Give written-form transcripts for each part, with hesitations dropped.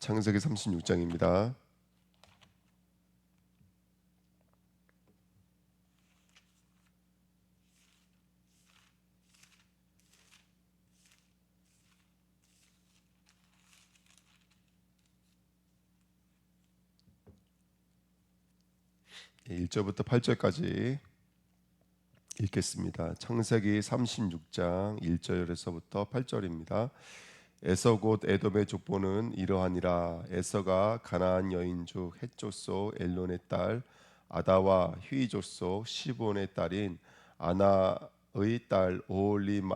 창세기 36장입니다. 예, 1절부터 8절까지 읽겠습니다. 창세기 36장 1절에서부터 8절입니다. 에서 곧 에돔의 족보는 이러하니라. 에서가 가나안 여인주 헷조소 엘론의 딸 아다와 휘조소 시본의 딸인 아나의 딸 오홀리바마를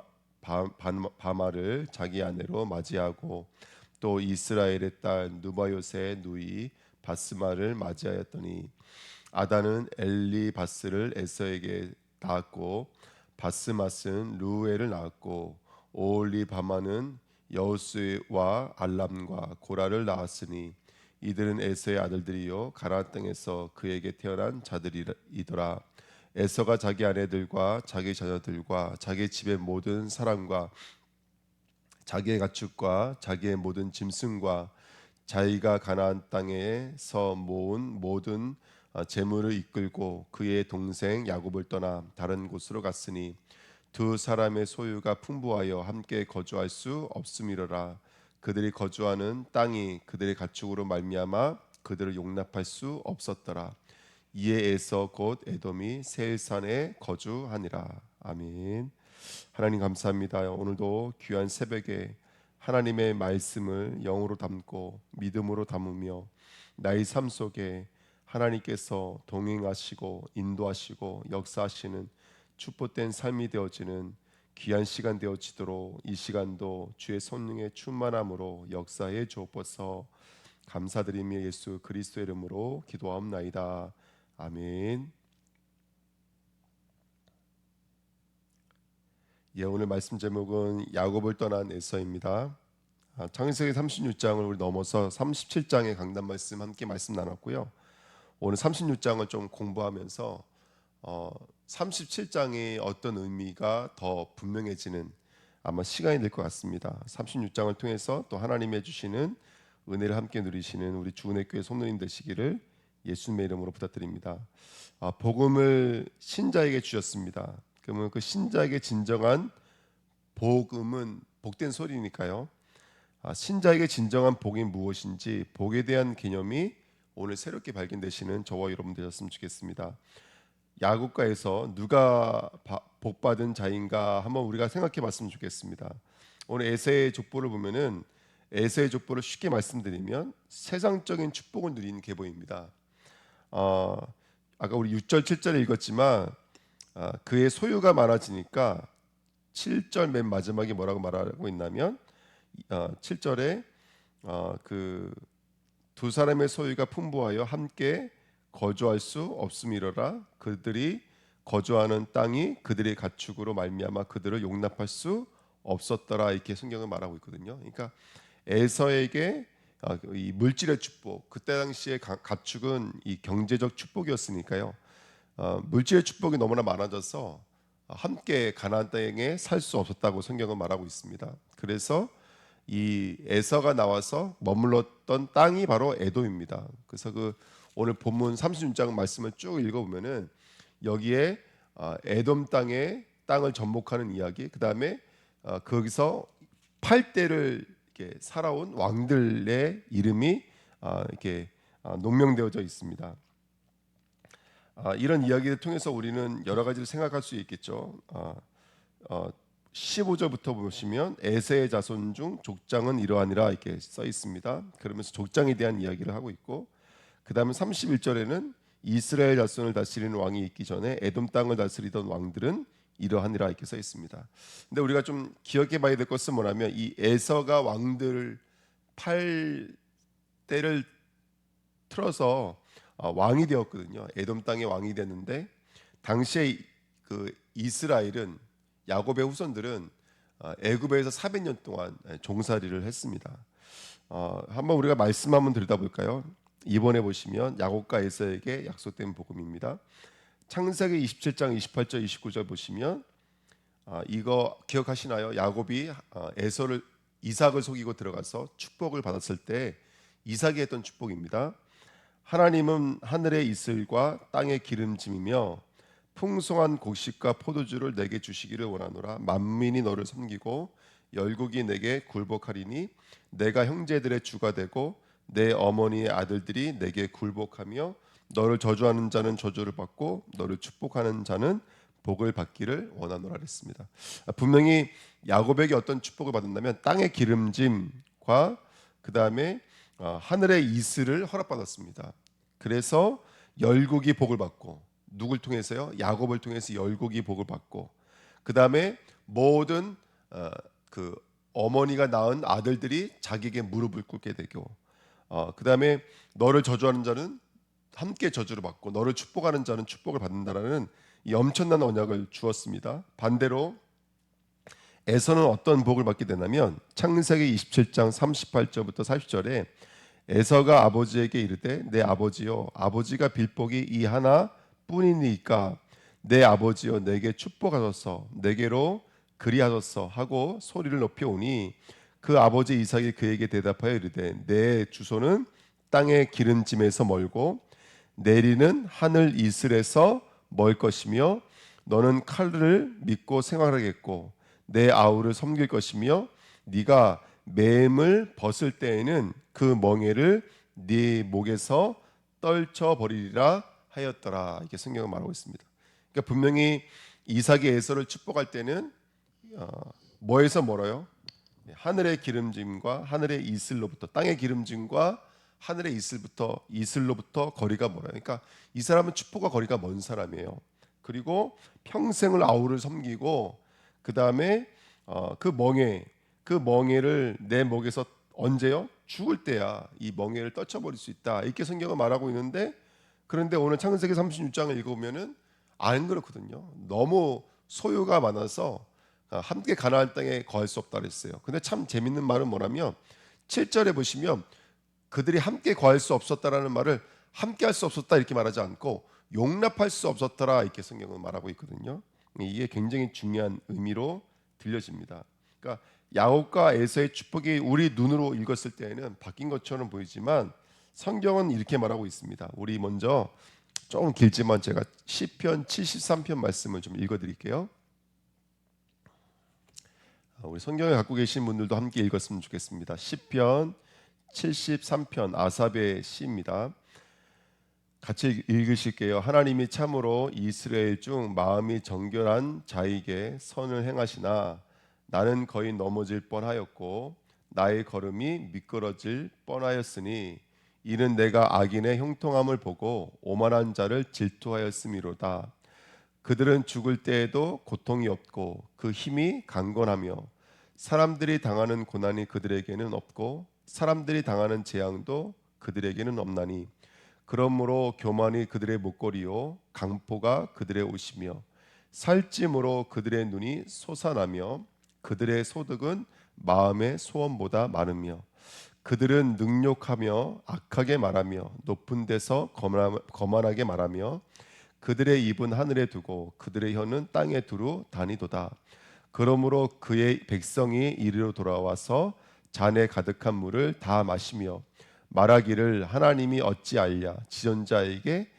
자기 아내로 맞이하고 또 이스라엘의 딸 누바요세의 누이 바스마를 맞이하였더니 아다는 엘리바스를 에서에게 낳았고 바스맛은 루엘을 낳았고 오홀리바마는 여우스와 알람과 고라를 낳았으니 이들은 에서의 아들들이요 가나안 땅에서 그에게 태어난 자들이더라. 에서가 자기 아내들과 자기 자녀들과 자기 집의 모든 사람과 자기의 가축과 자기의 모든 짐승과 자기가 가나안 땅에서 모은 모든 재물을 이끌고 그의 동생 야곱을 떠나 다른 곳으로 갔으니 두 사람의 소유가 풍부하여 함께 거주할 수 없음이로라. 그들이 거주하는 땅이 그들의 가축으로 말미암아 그들을 용납할 수 없었더라. 이에 에서 곧 에돔이 세일산에 거주하니라. 아멘. 하나님 감사합니다. 오늘도 귀한 새벽에 하나님의 말씀을 영으로 담고 믿음으로 담으며 나의 삶 속에 하나님께서 동행하시고 인도하시고 역사하시는 축복된 삶이 되어지는 귀한 시간 되어지도록 이 시간도 주의 성령의 충만함으로 역사해 주옵소서. 감사드리며 예수 그리스도의 이름으로 기도하옵나이다. 아멘. 예, 오늘 말씀 제목은 야곱을 떠난 에서입니다. 창세기 36장을 우리 넘어서 37장의 강단 말씀 함께 말씀 나눴고요. 오늘 36장을 좀 공부하면서 37장의 어떤 의미가 더 분명해지는 아마 시간이 될 것 같습니다. 36장을 통해서 또 하나님의 주시는 은혜를 함께 누리시는 우리 주은혜교회 성도님 되시기를 예수님의 이름으로 부탁드립니다. 복음을 신자에게 주셨습니다. 그러면 그 신자에게 진정한 복음은 복된 소리니까요. 신자에게 진정한 복이 무엇인지 복에 대한 개념이 오늘 새롭게 발견되시는 저와 여러분 되셨으면 좋겠습니다. 야곱가에서 누가 복받은 자인가 한번 우리가 생각해 봤으면 좋겠습니다. 오늘 에서의 족보를 보면은 에서의 족보를 쉽게 말씀드리면 세상적인 축복을 누리는 계보입니다. 아까 우리 6절 7절에 읽었지만 그의 소유가 많아지니까 7절 맨 마지막에 뭐라고 말하고 있냐면 7절에 그 두 사람의 소유가 풍부하여 함께 거주할 수 없음이로라. 그들이 거주하는 땅이 그들의 가축으로 말미암아 그들을 용납할 수 없었더라. 이렇게 성경을 말하고 있거든요. 그러니까 에서에게 이 물질의 축복, 그때 당시에 가축은 이 경제적 축복이었으니까요. 물질의 축복이 너무나 많아져서 함께 가나안 땅에 살 수 없었다고 성경은 말하고 있습니다. 그래서 이 에서가 나와서 머물렀던 땅이 바로 에돔입니다. 그래서 그 오늘 본문 36장 말씀을 쭉 읽어보면은 여기에 에돔 땅을 접목하는 이야기, 그 다음에 거기서 8대를 이렇게 살아온 왕들의 이름이 이렇게 농명되어져 있습니다. 이런 이야기를 통해서 우리는 여러 가지를 생각할 수 있겠죠. 15절부터 보시면 에서의 자손 중 족장은 이러하니라 이렇게 써 있습니다. 그러면서 족장에 대한 이야기를 하고 있고, 그 다음에 31절에는 이스라엘 자손을 다스리는 왕이 있기 전에 에돔 땅을 다스리던 왕들은 이러하니라 이렇게 써 있습니다. 근데 우리가 좀 기억해 봐야 될 것은 뭐냐면 이 에서가 왕들 8대를 틀어서 왕이 되었거든요. 에돔 땅의 왕이 됐는데 당시에 그 이스라엘은 야곱의 후손들은 애굽에서 400년 동안 종살이를 했습니다. 한번 우리가 말씀 한번 들여다볼까요? 이번에 보시면 야곱과 에서에게 약속된 복음입니다. 창세기 27장 28절 29절 보시면 이거 기억하시나요? 야곱이 이삭을 속이고 들어가서 축복을 받았을 때 이삭이 했던 축복입니다. 하나님은 하늘의 이슬과 땅의 기름짐이며 풍성한 곡식과 포도주를 내게 주시기를 원하노라. 만민이 너를 섬기고 열국이 내게 굴복하리니 내가 형제들의 주가 되고 내 어머니의 아들들이 내게 굴복하며 너를 저주하는 자는 저주를 받고 너를 축복하는 자는 복을 받기를 원하노라 그랬습니다. 분명히 야곱에게 어떤 축복을 받는다면 땅의 기름짐과 그 다음에 하늘의 이슬을 허락받았습니다. 그래서 열국이 복을 받고, 누굴 통해서요? 야곱을 통해서 열국이 복을 받고, 그 다음에 모든 그 어머니가 낳은 아들들이 자기에게 무릎을 꿇게 되고, 그 다음에 너를 저주하는 자는 함께 저주를 받고 너를 축복하는 자는 축복을 받는다라는 이 엄청난 언약을 주었습니다. 반대로 에서는 어떤 복을 받게 되냐면 창세기 27장 38절부터 40절에 에서가 아버지에게 이르되 내 아버지여, 아버지가 빌 복이 이 하나 뿐이니까 내 아버지여 내게 축복하소서, 내게로 그리하소서 하고 소리를 높여오니 그 아버지 이삭이 그에게 대답하여 이르되 내 주소는 땅의 기름짐에서 멀고 내리는 하늘 이슬에서 멀 것이며 너는 칼을 믿고 생활하겠고 내 아우를 섬길 것이며 네가 맴을 벗을 때에는 그 멍에를 네 목에서 떨쳐 버리리라 하였더라. 이렇게 성경은 말하고 있습니다. 그러니까 분명히 이삭이 에서를 축복할 때는 뭐에서 멀어요? 하늘의 기름짐과 하늘의 이슬로부터, 땅의 기름짐과 하늘의 이슬로부터 거리가 멀어요. 그러니까 이 사람은 축복과 거리가 먼 사람이에요. 그리고 평생을 아우를 섬기고 그 다음에 그 멍에를 내 목에서 언제요? 죽을 때야 이 멍에를 떨쳐버릴 수 있다. 이렇게 성경은 말하고 있는데, 그런데 오늘 창세기 36장을 읽어보면은 안 그렇거든요. 너무 소유가 많아서 함께 가나안 땅에 거할 수 없다 그랬어요. 근데 참 재밌는 말은 뭐냐면 7절에 보시면 그들이 함께 거할 수 없었다라는 말을 함께 할 수 없었다 이렇게 말하지 않고 용납할 수 없었더라 이렇게 성경은 말하고 있거든요. 이게 굉장히 중요한 의미로 들려집니다. 그러니까 야곱과 에서의 축복이 우리 눈으로 읽었을 때에는 바뀐 것처럼 보이지만 성경은 이렇게 말하고 있습니다. 우리 먼저 조금 길지만 제가 시편 73편 말씀을 좀 읽어드릴게요. 우리 성경을 갖고 계신 분들도 함께 읽었으면 좋겠습니다. 시편 73편 아삽의 시입니다. 같이 읽으실게요. 하나님이 참으로 이스라엘 중 마음이 정결한 자에게 선을 행하시나 나는 거의 넘어질 뻔하였고 나의 걸음이 미끄러질 뻔하였으니 이는 내가 악인의 형통함을 보고 오만한 자를 질투하였음이로다. 그들은 죽을 때에도 고통이 없고 그 힘이 강건하며 사람들이 당하는 고난이 그들에게는 없고 사람들이 당하는 재앙도 그들에게는 없나니 그러므로 교만이 그들의 목걸이요 강포가 그들의 옷이며 살찜으로 그들의 눈이 솟아나며 그들의 소득은 마음의 소원보다 많으며 그들은 능욕하며 악하게 말하며 높은 데서 거만하게 말하며 그들의 입은 하늘에 두고 그들의 혀는 땅에 두루 다니도다. 그러므로 그의 백성이 이리로 돌아와서 잔에 가득한 물을 다 마시며 말하기를 하나님이 어찌 알랴 지존자에게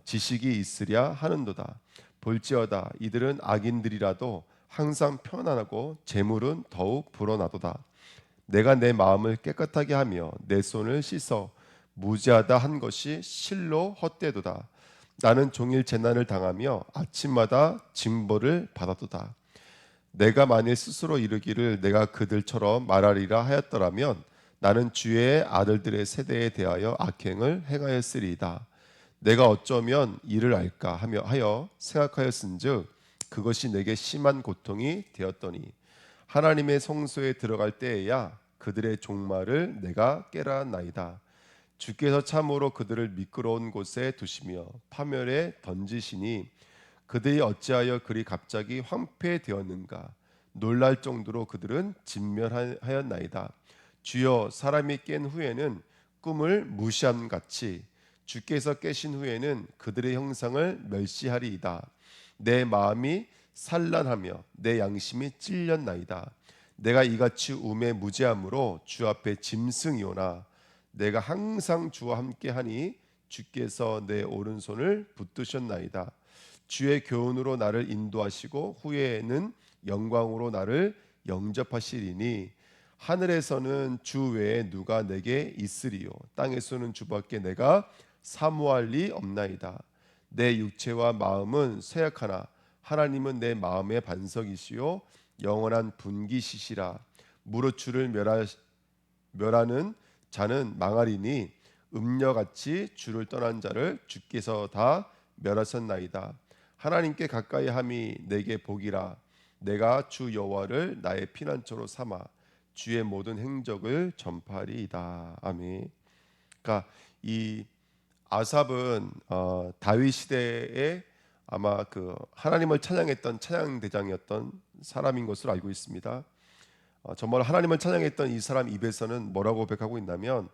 지식이 있으랴 하는도다. 볼지어다 이들은 악인들이라도 항상 편안하고 재물은 더욱 불어나도다. 내가 내 마음을 깨끗하게 하며 내 손을 씻어 무지하다 한 것이 실로 헛되도다. 나는 종일 재난을 당하며 아침마다 징벌을 받았도다. 내가 만일 스스로 이르기를 내가 그들처럼 말하리라 하였더라면 나는 주의 아들들의 세대에 대하여 악행을 행하였으리이다. 내가 어쩌면 이를 알까 하여 생각하였은즉 그것이 내게 심한 고통이 되었더니 하나님의 성소에 들어갈 때에야 그들의 종말을 내가 깨달았나이다. 주께서 참으로 그들을 미끄러운 곳에 두시며 파멸에 던지시니 그들이 어찌하여 그리 갑자기 황폐되었는가. 놀랄 정도로 그들은 진멸하였나이다. 주여 사람이 깬 후에는 꿈을 무시함같이 주께서 깨신 후에는 그들의 형상을 멸시하리이다. 내 마음이 산란하며 내 양심이 찔렸나이다. 내가 이같이 우매 무지함으로 주 앞에 짐승이오나 내가 항상 주와 함께하니 주께서 내 오른손을 붙드셨나이다. 주의 교훈으로 나를 인도하시고 후에는 영광으로 나를 영접하시리니 하늘에서는 주 외에 누가 내게 있으리요 땅에서는 주밖에 내가 사모할 리 없나이다. 내 육체와 마음은 쇠약하나 하나님은 내 마음의 반석이시요 영원한 분기시시라. 무릇 주를 멸하는 자는 망하리니 음녀같이 주를 떠난 자를 주께서 다 멸하셨나이다. 하나님께 가까이 함이 내게 복이라. 내가 주 여호와를 나의 피난처로 삼아 주의 모든 행적을 전파하리이다. 아멘. 그러니까 이 아삽은 다윗 시대에 아마 그 하나님을 찬양했던 찬양 대장이었던 사람인 것으로 알고 있습니다. 정말 하나님을 찬양했던 이 사람 입에서는 뭐라고 고백하고 있냐면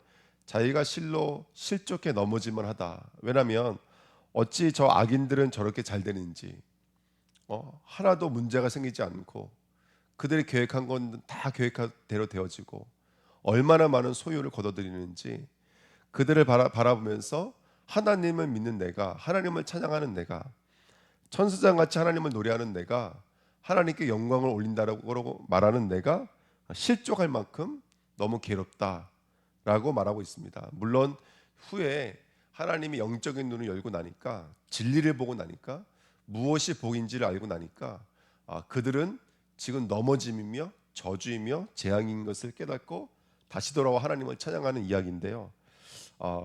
자기가 실로 실족해 넘어질만 하다. 왜냐하면 어찌 저 악인들은 저렇게 잘 되는지 하나도 문제가 생기지 않고 그들이 계획한 건 다 계획대로 되어지고 얼마나 많은 소유를 거둬들이는지 그들을 바라보면서 하나님을 믿는 내가, 하나님을 찬양하는 내가, 천사장같이 하나님을 노래하는 내가, 하나님께 영광을 올린다라고 말하는 내가 실족할 만큼 너무 괴롭다라고 말하고 있습니다. 물론 후에 하나님이 영적인 눈을 열고 나니까 진리를 보고 나니까 무엇이 복인지를 알고 나니까 그들은 지금 넘어짐이며 저주이며 재앙인 것을 깨닫고 다시 돌아와 하나님을 찬양하는 이야기인데요.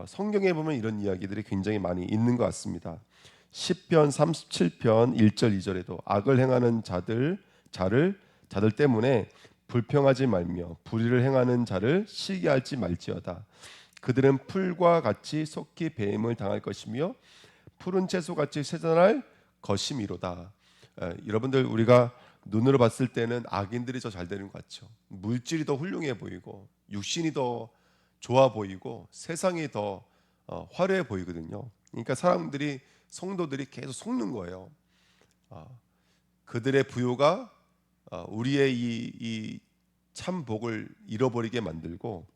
성경에 보면 이런 이야기들이 굉장히 많이 있는 것 같습니다. 시편 37편 1절 2절에도 악을 행하는 자들 때문에 불평하지 말며 불의를 행하는 자를 시기하지 말지어다. 그들은 풀과 같이 속히 배임을 당할 것이며 푸른 채소같이 쇠잔할 것이미로다. 여러분들 우리가 눈으로 봤을 때는 악인들이 더 잘 되는 것 같죠. 물질이 더 훌륭해 보이고 육신이 더 좋아 보이고 세상이 더 화려해 보이거든요. 그러니까 사람들이 성도들이 계속 속는 거예요. 그들의 부요가 우리의 이 참 복을 잃어버리게 만들고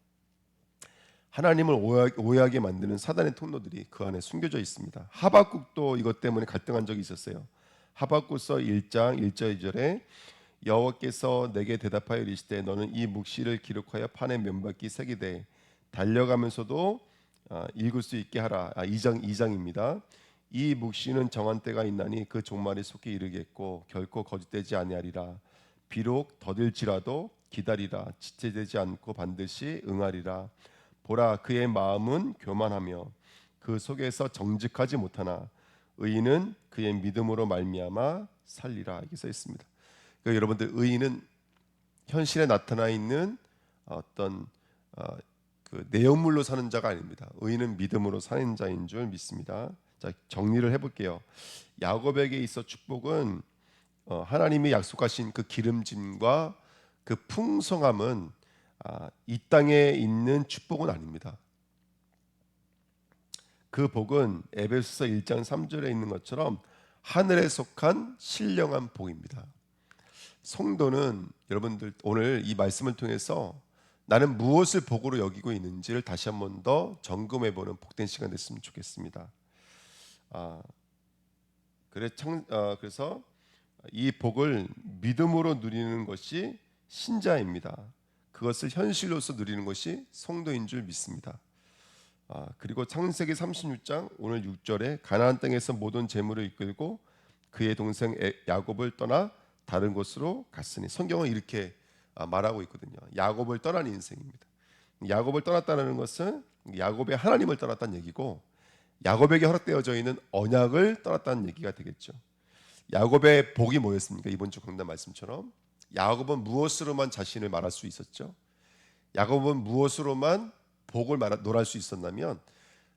하나님을 오해하게 만드는 사단의 통로들이 그 안에 숨겨져 있습니다. 하박국도 이것 때문에 갈등한 적이 있었어요. 하박국서 1장 1절 2절에 여호와께서 내게 대답하여 이르시되 너는 이 묵시를 기록하여 판에 면박히 새기되 달려가면서도 읽을 수 있게 하라. 2장입니다. 이 묵시는 정한 때가 있나니 그 종말이 속히 이르겠고 결코 거짓되지 아니하리라. 비록 더딜지라도 기다리라. 지체되지 않고 반드시 응하리라. 보라 그의 마음은 교만하며 그 속에서 정직하지 못하나 의인은 그의 믿음으로 말미암아 살리라. 이렇게 써 있습니다. 그러니까 여러분들 의인은 현실에 나타나 있는 어떤 그 내용물로 사는 자가 아닙니다. 의인은 믿음으로 사는 자인 줄 믿습니다. 자, 정리를 해볼게요. 야곱에게 있어 축복은 하나님이 약속하신 그 기름짐과 그 풍성함은 이 땅에 있는 축복은 아닙니다. 그 복은 에베소서 1장 3절에 있는 것처럼 하늘에 속한 신령한 복입니다. 성도는 여러분들 오늘 이 말씀을 통해서 나는 무엇을 복으로 여기고 있는지를 다시 한 번 더 점검해보는 복된 시간 됐으면 좋겠습니다. 그래서 이 복을 믿음으로 누리는 것이 신자입니다. 그것을 현실로서 누리는 것이 성도인 줄 믿습니다. 그리고 창세기 36장 오늘 6절에 가나안 땅에서 모든 재물을 이끌고 그의 동생 야곱을 떠나 다른 곳으로 갔으니 성경은 이렇게 말하고 있거든요. 야곱을 떠난 인생입니다. 야곱을 떠났다는 것은 야곱의 하나님을 떠났다는 얘기고 야곱에게 허락되어져 있는 언약을 떠났다는 얘기가 되겠죠. 야곱의 복이 뭐였습니까? 이번 주 강단 말씀처럼 야곱은 무엇으로만 자신을 말할 수 있었죠? 야곱은 무엇으로만 복을 논할 수 있었냐면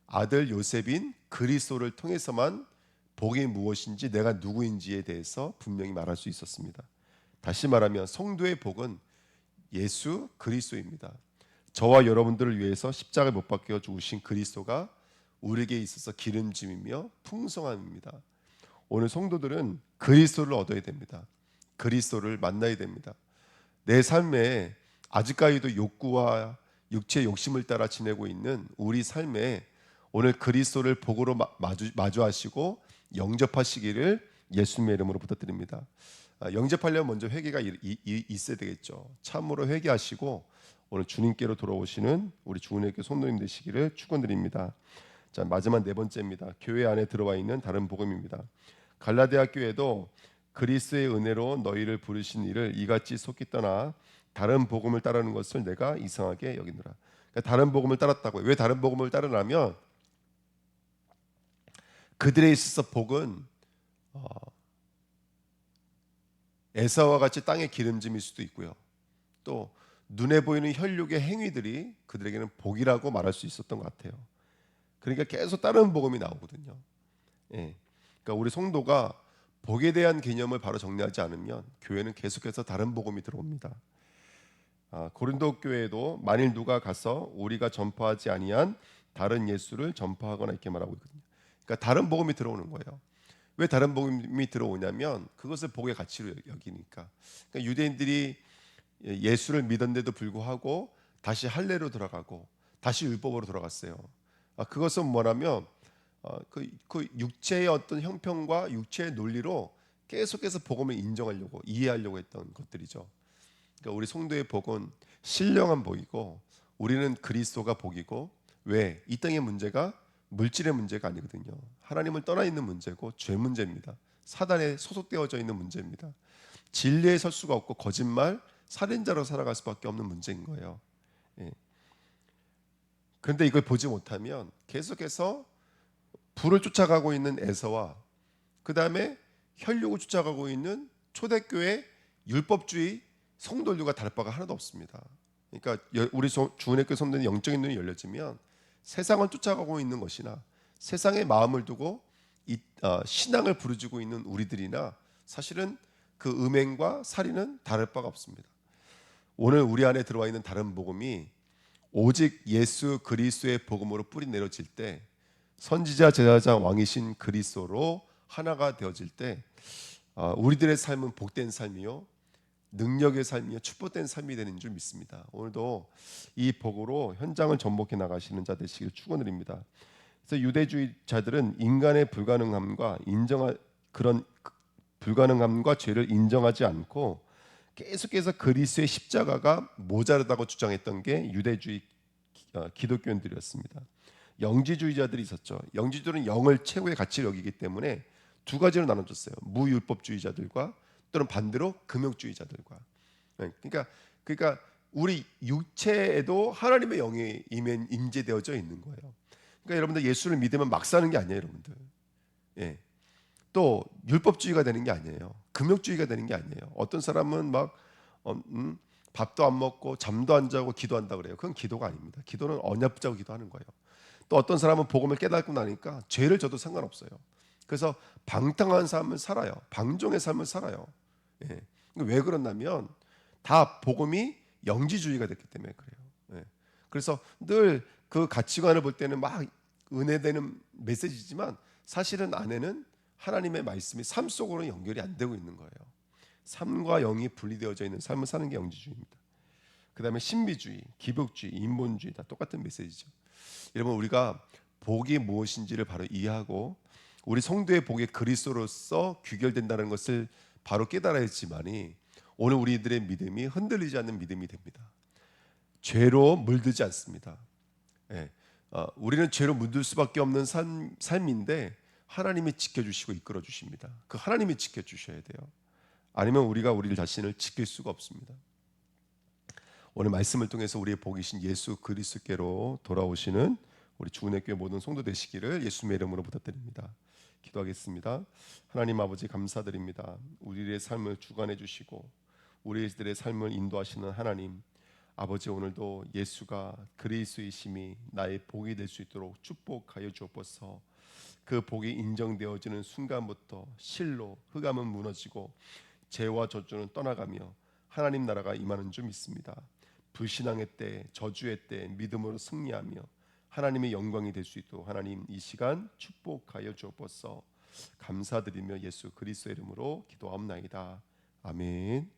아들 요셉인 그리스도를 통해서만 복이 무엇인지 내가 누구인지에 대해서 분명히 말할 수 있었습니다. 다시 말하면 성도의 복은 예수 그리스도입니다. 저와 여러분들을 위해서 십자가에 못 박혀 죽으신 그리스도가 우리에게 있어서 기름짐이며 풍성함입니다. 오늘 성도들은 그리스도를 얻어야 됩니다. 그리스도를 만나야 됩니다. 내 삶에 아직까지도 욕구와 육체의 욕심을 따라 지내고 있는 우리 삶에 오늘 그리스도를 복으로 마주하시고 영접하시기를 예수님의 이름으로 부탁드립니다. 영접하려면 먼저 회개가 있어야 되겠죠. 참으로 회개하시고 오늘 주님께로 돌아오시는 우리 주은혜교회 성도님 되시기를 축원드립니다. 자, 마지막 네 번째입니다. 교회 안에 들어와 있는 다른 복음입니다. 갈라디아 교회도 그리스도의 은혜로 너희를 부르신 이를 이같이 속히 떠나 다른 복음을 따르는 것을 내가 이상하게 여기노라. 그러니까 다른 복음을 따랐다고요. 왜 다른 복음을 따르냐면 그들에 있어서 복은 에사와 같이 땅의 기름짐일 수도 있고요. 또 눈에 보이는 혈육의 행위들이 그들에게는 복이라고 말할 수 있었던 것 같아요. 그러니까 계속 다른 복음이 나오거든요. 예. 그러니까 우리 성도가 복에 대한 개념을 바로 정리하지 않으면 교회는 계속해서 다른 복음이 들어옵니다. 고린도 교회도 만일 누가 가서 우리가 전파하지 아니한 다른 예수를 전파하거나 이렇게 말하고 있거든요. 그러니까 다른 복음이 들어오는 거예요. 왜 다른 복음이 들어오냐면 그것을 복의 가치로 여기니까. 그러니까 유대인들이 예수를 믿었는데도 불구하고 다시 할례로 돌아가고 다시 율법으로 돌아갔어요. 그것은 뭐냐면 그 육체의 어떤 형편과 육체의 논리로 계속해서 복음을 인정하려고 이해하려고 했던 것들이죠. 그러니까 우리 성도의 복은 신령한 복이고 우리는 그리스도가 복이고 왜? 이 땅의 문제가 물질의 문제가 아니거든요. 하나님을 떠나 있는 문제고 죄 문제입니다. 사단에 소속되어져 있는 문제입니다. 진리에 설 수가 없고 거짓말, 살인자로 살아갈 수밖에 없는 문제인 거예요. 예. 그런데 이걸 보지 못하면 계속해서 불을 쫓아가고 있는 에서와 그 다음에 혈육을 쫓아가고 있는 초대교회 율법주의 성도들과 다를 바가 하나도 없습니다. 그러니까 우리 주은혜교회 성도는 영적인 눈이 열려지면 세상을 쫓아가고 있는 것이나 세상의 마음을 두고 신앙을 부르짖고 있는 우리들이나 사실은 그 음행과 살인은 다를 바가 없습니다. 오늘 우리 안에 들어와 있는 다른 복음이 오직 예수 그리스도의 복음으로 뿌리 내려질 때 선지자 제사장 왕이신 그리스도로 하나가 되어질 때 우리들의 삶은 복된 삶이요 능력의 삶이요 축복된 삶이 되는 줄 믿습니다. 오늘도 이 복으로 현장을 전복해 나가시는 자 되시길 축원드립니다. 그래서 유대주의자들은 인간의 불가능함과 그런 불가능함과 죄를 인정하지 않고 계속해서 그리스도의 십자가가 모자르다고 주장했던 게 유대주의 기독교인들이었습니다. 영지주의자들이 있었죠. 영지주의들은 영을 최고의 가치로 여기기 때문에 두 가지로 나눠졌어요. 무율법주의자들과 또는 반대로 금욕주의자들과. 그러니까 우리 육체에도 하나님의 영이 임재되어져 있는 거예요. 그러니까 여러분들 예수를 믿으면 막 사는 게 아니에요, 여러분들. 예. 또 율법주의가 되는 게 아니에요. 금욕주의가 되는 게 아니에요. 어떤 사람은 막 밥도 안 먹고 잠도 안 자고 기도한다 그래요. 그건 기도가 아닙니다. 기도는 언약 붙잡고 기도하는 거예요. 또 어떤 사람은 복음을 깨닫고 나니까 죄를 져도 상관없어요. 그래서 방탕한 삶을 살아요. 방종의 삶을 살아요. 예. 왜 그러냐면 다 복음이 영지주의가 됐기 때문에 그래요. 예. 그래서 늘 그 가치관을 볼 때는 막 은혜되는 메시지지만 사실은 안에는 하나님의 말씀이 삶 속으로는 연결이 안 되고 있는 거예요. 삶과 영이 분리되어져 있는 삶을 사는 게 영지주의입니다. 그 다음에 신비주의, 기복주의, 인본주의 다 똑같은 메시지죠. 여러분 우리가 복이 무엇인지를 바로 이해하고 우리 성도의 복이 그리스도로서 귀결된다는 것을 바로 깨달아야지만이 오늘 우리들의 믿음이 흔들리지 않는 믿음이 됩니다. 죄로 물들지 않습니다. 예. 우리는 죄로 물들 수밖에 없는 삶인데 하나님이 지켜주시고 이끌어 주십니다. 그 하나님이 지켜주셔야 돼요. 아니면 우리가 우리 자신을 지킬 수가 없습니다. 오늘 말씀을 통해서 우리의 복이신 예수 그리스도께로 돌아오시는 우리 주은혜교회 모든 성도 되시기를 예수님의 이름으로 부탁드립니다. 기도하겠습니다. 하나님 아버지 감사드립니다. 우리의 삶을 주관해 주시고 우리들의 삶을 인도하시는 하나님 아버지 오늘도 예수가 그리스도이심이 나의 복이 될 수 있도록 축복하여 주옵소서. 그 복이 인정되어지는 순간부터 실로 흑암은 무너지고 죄와 저주는 떠나가며 하나님 나라가 임하는 줄 믿습니다. 불신앙의 때, 저주의 때 믿음으로 승리하며 하나님의 영광이 될 수 있도록 하나님 이 시간 축복하여 주옵소서. 감사드리며 예수 그리스도의 이름으로 기도하옵나이다. 아멘.